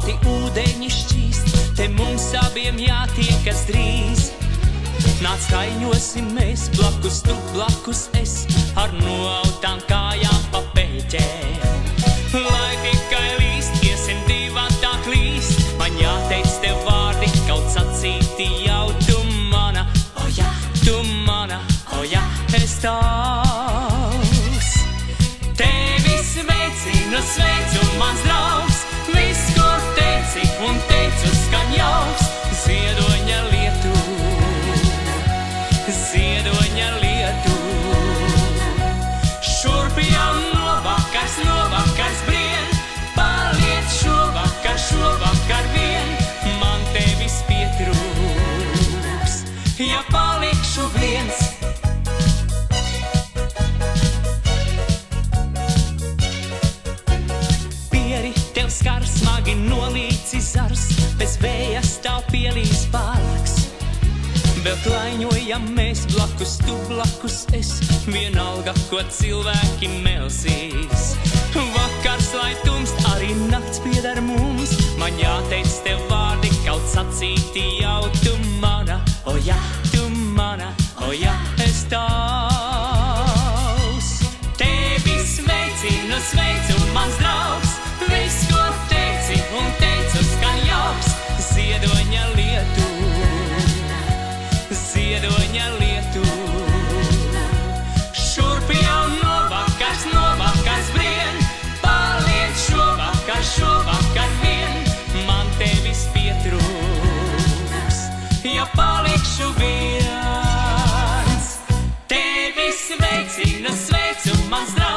balti ūdeņi šķīst, te mums abiem jātiekas drīz. Nāc kaiņosim mēs, blakus tu, blakus es, ar noautām kājām pa pēķēm. Lai tikai līst, iesim divatā klīst, man jāteic tev vārdi, kaut sacīti jau tu mana, o jā, tu mana, o jā, es tavs. Tevi sveicinu, sveicu, mans draugs, viss, ko teici un teicu, skan jauks, ziedoņa lietu, ziedoņa lietu. Šurp jau novakars brien, paliec šovakar vien, man tevis pietrūks, ja palikšu viens. Pieri tev skar smagi nolīci zars, bez vēja stāv pielīs pārlaks. Vēl klaiņojam mēs, blakus tu, blakus es, vienalga, ko cilvēki melsīs. Vakars, lai tumst, arī nakts pieder mums, man jāteic tev vārdi, kaut sacīti jau tu mana, o jā, tu mana, o jā, es tavs. Tevi sveicinu, sveicu, mans draugs, viss, ko teici un teicu, skan jauks, ziedoņa lietu, ziedoņa lietu. Šurp jau novakars brien, paliec šovakar vien, man tevis pietrūks, ja palikšu viens. Tevi sveicinu, sveicu, mans draugs.